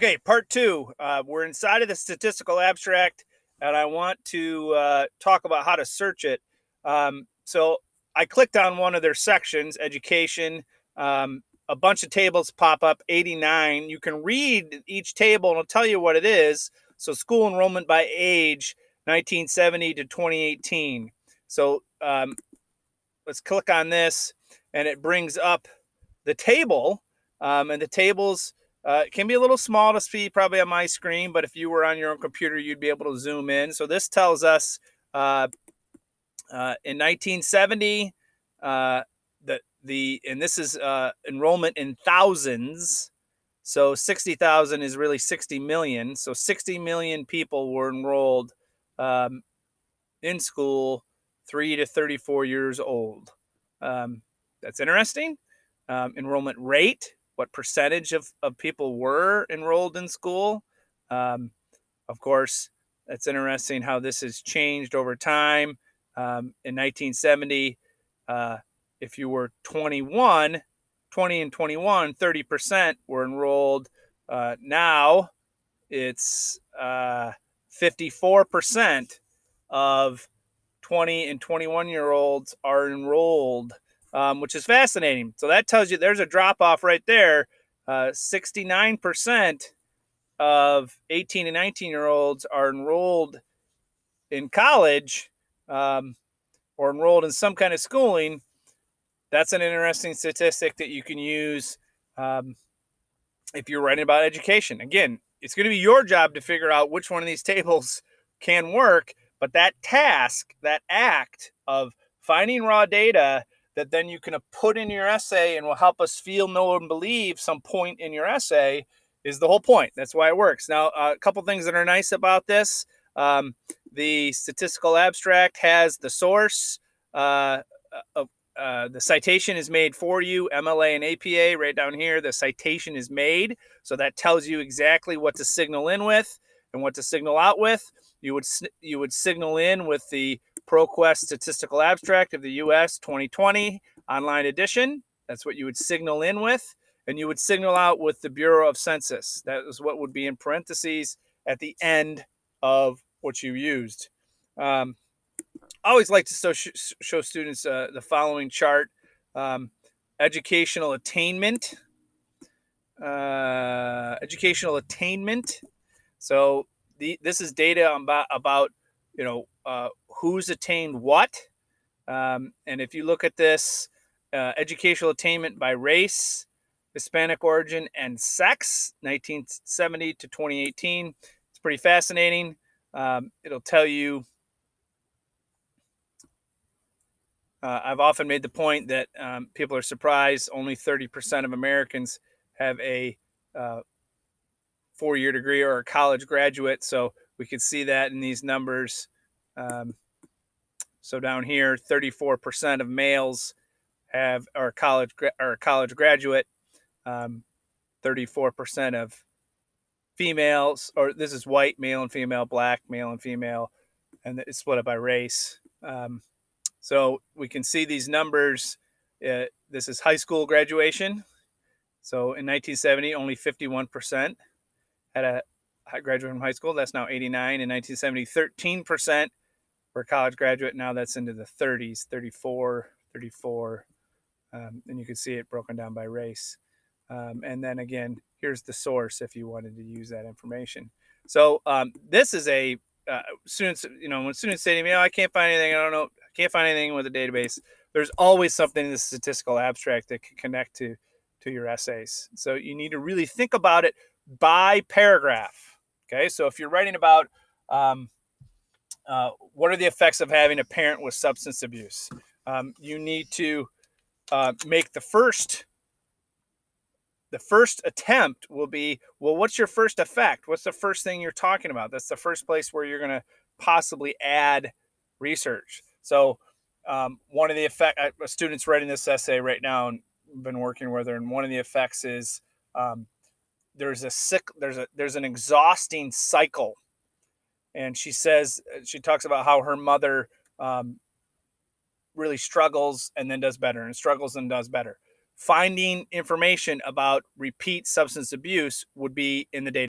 Okay, part two. We're inside of the statistical abstract, and I want to talk about how to search it. So I clicked on one of their sections, education. A bunch of tables pop up, 89. You can read each table and it'll tell you what it is. So school enrollment by age, 1970 to 2018. So let's click on this, and it brings up the table. And the tables can be a little small to see probably on my screen, but if you were on your own computer, you'd be able to zoom in. So this tells us uh, in 1970, uh, and this is enrollment in thousands. So 60,000 is really 60 million. So 60 million people were enrolled um, in school 3 to 34 years old. That's interesting. Enrollment rate, what percentage of people were enrolled in school. Um, of course, that's interesting how this has changed over time. In 1970, uh, if you were 20 and 21, 30% were enrolled. Now it's 54% of 20 and 21-year-olds are enrolled, which is fascinating. So that tells you there's a drop off right there. 69% of 18 and 19-year-olds are enrolled in college, or enrolled in some kind of schooling. That's an interesting statistic that you can use um, if you're writing about education. Again, it's going to be your job to figure out which one of these tables can work, but that task, that act of finding raw data that then you can put in your essay and will help us feel, know, and believe some point in your essay is the whole point. That's why it works. Now, a couple things that are nice about this. Um, the statistical abstract has the source. The citation is made for you, MLA and APA right down here. The citation is made. So that tells you exactly what to signal in with and what to signal out with. You would signal in with the ProQuest Statistical Abstract of the US 2020 online edition. That's what you would signal in with. And you would signal out with the Bureau of Census. That is what would be in parentheses at the end of what you used. I always like to show students the following chart. Um, educational attainment. Educational attainment. So this is data about who's attained what. And if you look at this, educational attainment by race, Hispanic origin, and sex, 1970 to 2018. It's pretty fascinating. It'll tell you. I've often made the point that people are surprised only 30% of Americans have a 4-year degree or a college graduate. So we could see that in these numbers. So down here, 34% of males are a college graduate. 34% of females, or this is white, male and female, black, male and female, and it's split up by race. So we can see these numbers. This is high school graduation. So in 1970, only 51% had a graduate from high school. That's now 89. In 1970, 13% were college graduate. Now that's into the 30s, 34, 34. And you can see it broken down by race. And then again, here's the source if you wanted to use that information. So this is a students, when students say to me, "Oh, I can't find anything. I don't know. I can't find anything with a database." There's always something in the statistical abstract that can connect to your essays. So you need to really think about it by paragraph. Okay, so if you're writing about what are the effects of having a parent with substance abuse, you need to make the first attempt will be, well, what's your first effect? What's the first thing you're talking about? That's the first place where you're going to possibly add research. So one of the effect, a student's writing this essay right now and been working with her, and one of the effects is there's an exhausting cycle. And she talks about how her mother really struggles and then does better, and struggles and does better. Finding information about repeat substance abuse would be in the data.